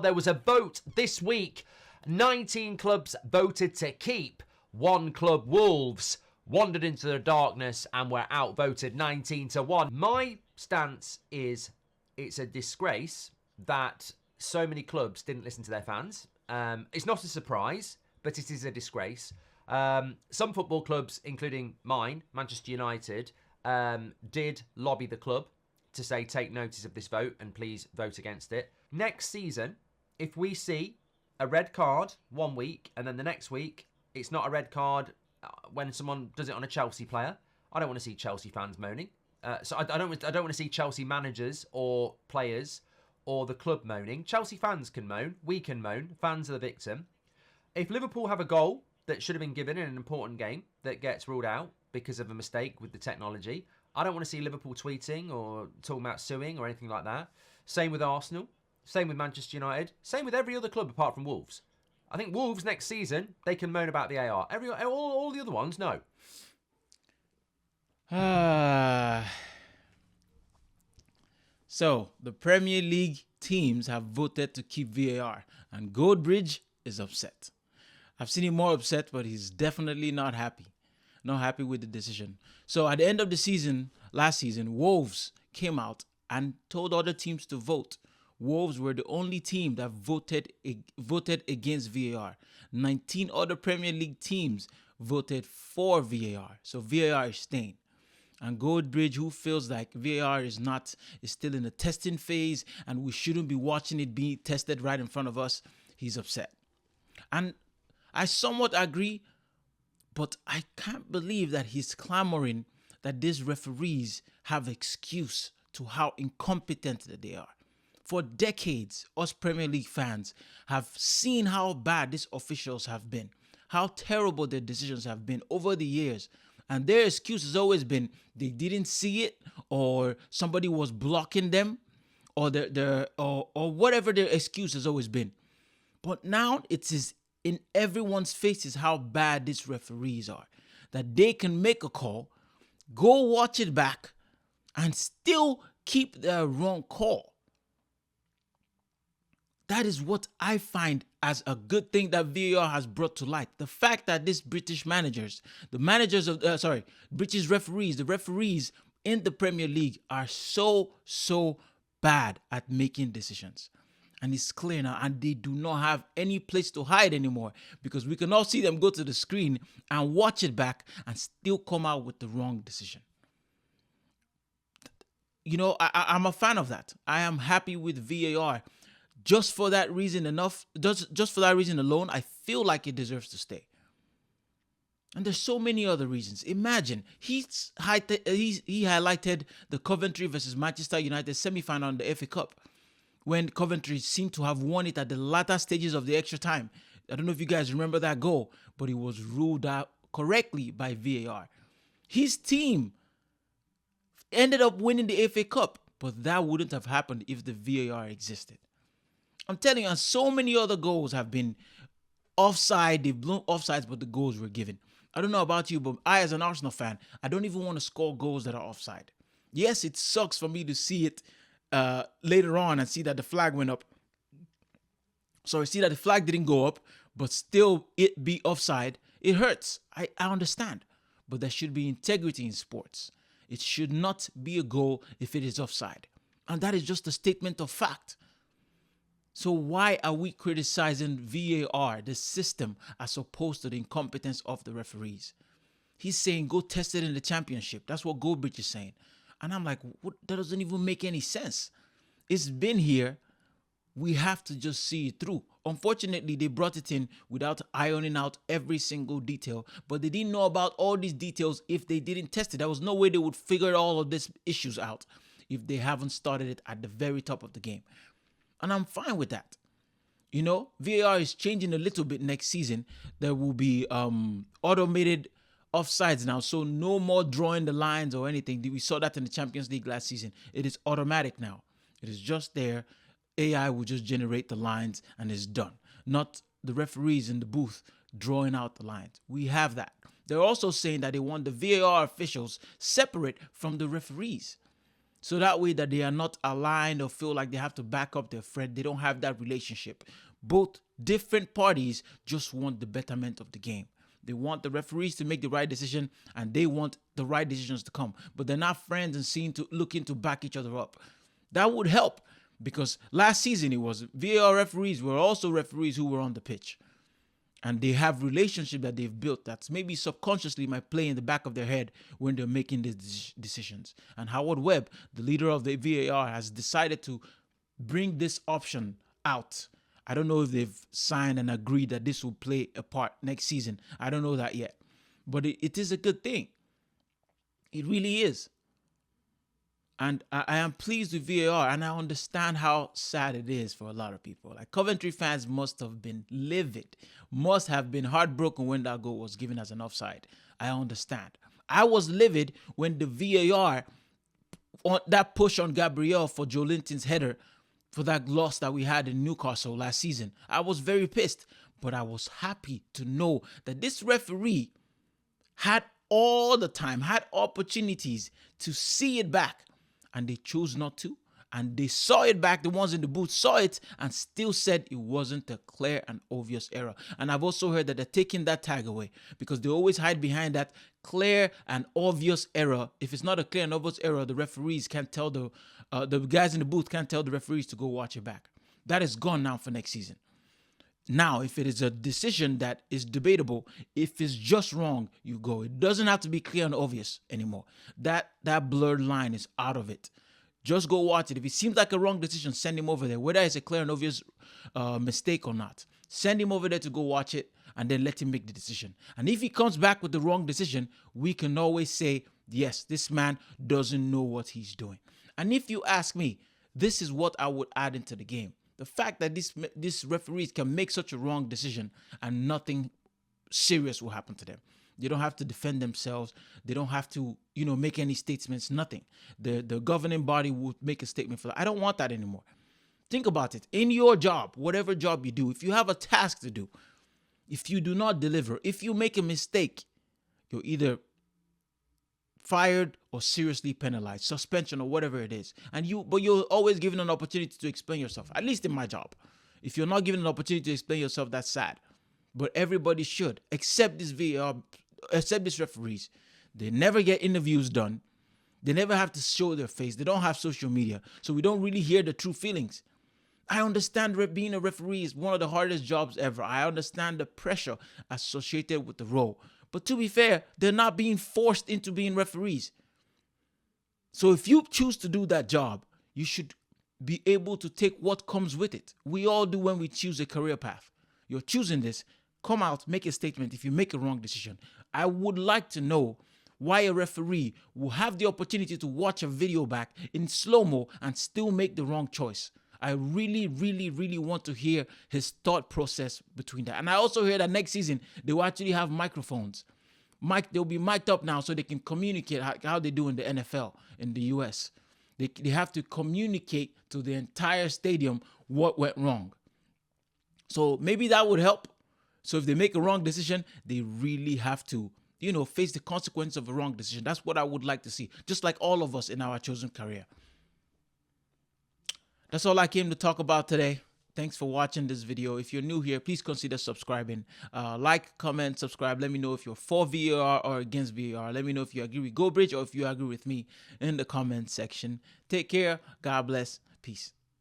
there was a vote this week. 19 clubs voted to keep. One club, Wolves, wandered into the darkness and were outvoted 19-1. My stance is it's a disgrace that so many clubs didn't listen to their fans. It's not a surprise, but it is a disgrace. Some football clubs, including mine, Manchester United, did lobby the club to say take notice of this vote and please vote against it. Next season, if we see a red card 1 week and then the next week it's not a red card when someone does it on a Chelsea player, I don't want to see Chelsea fans moaning. So I don't want to see Chelsea managers or players or the club moaning. Chelsea fans can moan. We can moan. Fans are the victim. If Liverpool have a goal that should have been given in an important game that gets ruled out because of a mistake with the technology, I don't want to see Liverpool tweeting or talking about suing or anything like that. Same with Arsenal. Same with Manchester United. Same with every other club apart from Wolves. I think Wolves next season, they can moan about the AR. All the other ones, no. So, the Premier League teams have voted to keep VAR, and Goldbridge is upset. I've seen him more upset, but he's definitely not happy. Not happy with the decision. So, at the end of the season, last season, Wolves came out and told other teams to vote. Wolves were the only team that voted against VAR. 19 other Premier League teams voted for VAR. So VAR is staying. And Goldbridge, who feels like VAR is still in the testing phase and we shouldn't be watching it be tested right in front of us, he's upset. And I somewhat agree, but I can't believe that he's clamoring that these referees have excuse to how incompetent that they are. For decades, us Premier League fans have seen how bad these officials have been, how terrible their decisions have been over the years. And their excuse has always been they didn't see it, or somebody was blocking them, or or whatever their excuse has always been. But now it is in everyone's faces how bad these referees are, that they can make a call, go watch it back, and still keep their wrong call. That is what I find as a good thing that VAR has brought to light. The fact that these British managers, British referees, the referees in the Premier League are so bad at making decisions. And it's clear now, and they do not have any place to hide anymore, because we can all see them go to the screen and watch it back and still come out with the wrong decision. You know, I'm a fan of that. I am happy with VAR. Just for that reason alone, I feel like it deserves to stay. And there's so many other reasons. Imagine, he highlighted the Coventry versus Manchester United semi-final in the FA Cup, when Coventry seemed to have won it at the latter stages of the extra time. I don't know if you guys remember that goal, but it was ruled out correctly by VAR. His team ended up winning the FA Cup, but that wouldn't have happened if the VAR existed. I'm telling you, and so many other goals have been offside. They've blown offsides, but the goals were given. I don't know about you, but I, as an Arsenal fan, I don't even want to score goals that are offside. Yes, it sucks for me to see it later on and see that the flag went up. So I see that the flag didn't go up, but still it be offside. It hurts. I understand. But there should be integrity in sports. It should not be a goal if it is offside. And that is just a statement of fact. So why are we criticizing VAR, the system, as opposed to the incompetence of the referees? He's saying go test it in the championship. That's what Goldbridge is saying. And I'm like, what? That doesn't even make any sense. It's been here. We have to just see it through. Unfortunately, they brought it in without ironing out every single detail. But they didn't know about all these details if they didn't test it. There was no way they would figure all of these issues out if they haven't started it at the very top of the game. And I'm fine with that. You know, VAR is changing a little bit next season. There will be automated offsides now. So no more drawing the lines or anything. We saw that in the Champions League last season. It is automatic now. It is just there. AI will just generate the lines and it's done. Not the referees in the booth drawing out the lines. We have that. They're also saying that they want the VAR officials separate from the referees. So that way that they are not aligned or feel like they have to back up their friend. They don't have that relationship. Both different parties just want the betterment of the game. They want the referees to make the right decision, and they want the right decisions to come. But they're not friends and looking to back each other up. That would help, because last season it was VAR referees were also referees who were on the pitch. And they have relationship that they've built that's maybe subconsciously might play in the back of their head when they're making these decisions. And Howard Webb, the leader of the VAR, has decided to bring this option out. I don't know if they've signed and agreed that this will play a part next season. I don't know that yet. But it is a good thing. It really is. And I am pleased with VAR, and I understand how sad it is for a lot of people. Like, Coventry fans must have been livid, must have been heartbroken when that goal was given as an offside. I understand. I was livid when the VAR, on that push on Gabriel for Joe Linton's header, for that loss that we had in Newcastle last season. I was very pissed, but I was happy to know that this referee had all the time, had opportunities to see it back, and they chose not to. And they saw it back. The ones in the booth saw it and still said it wasn't a clear and obvious error. And I've also heard that they're taking that tag away, because they always hide behind that clear and obvious error. If it's not a clear and obvious error, the referees can't tell the guys in the booth can't tell the referees to go watch it back. That is gone now for next season. Now, if it is a decision that is debatable, if it's just wrong, you go. It doesn't have to be clear and obvious anymore. That blurred line is out of it. Just go watch it. If it seems like a wrong decision, send him over there, whether it's a clear and obvious mistake or not. Send him over there to go watch it, and then let him make the decision. And if he comes back with the wrong decision, we can always say, yes, this man doesn't know what he's doing. And if you ask me, this is what I would add into the game. The fact that these referees can make such a wrong decision and nothing serious will happen to them. They don't have to defend themselves. They don't have to, make any statements, nothing. The governing body would make a statement for that. I don't want that anymore. Think about it. In your job, whatever job you do, if you have a task to do, if you do not deliver, if you make a mistake, you're either fired or seriously penalized, suspension or whatever it is. But you're always given an opportunity to explain yourself, at least in my job. If you're not given an opportunity to explain yourself, that's sad. But everybody should, except this VAR, except these referees. They never get interviews done. They never have to show their face. They don't have social media. So we don't really hear the true feelings. I understand being a referee is one of the hardest jobs ever. I understand the pressure associated with the role. But to be fair, they're not being forced into being referees. So if you choose to do that job, you should be able to take what comes with it. We all do when we choose a career path. You're choosing this. Come out, make a statement if you make a wrong decision. I would like to know why a referee will have the opportunity to watch a video back in slow-mo and still make the wrong choice. I really, really, really want to hear his thought process between that. And I also hear that next season, they will actually have microphones. They'll be mic'd up now so they can communicate how they do in the NFL in the US. They have to communicate to the entire stadium what went wrong. So maybe that would help. So if they make a wrong decision, they really have to, face the consequence of a wrong decision. That's what I would like to see, just like all of us in our chosen career. That's all I came to talk about today. Thanks for watching this video. If you're new here, please consider subscribing. Like, comment, subscribe. Let me know if you're for VAR or against VAR. Let me know if you agree with Goldbridge or if you agree with me in the comment section. Take care. God bless. Peace.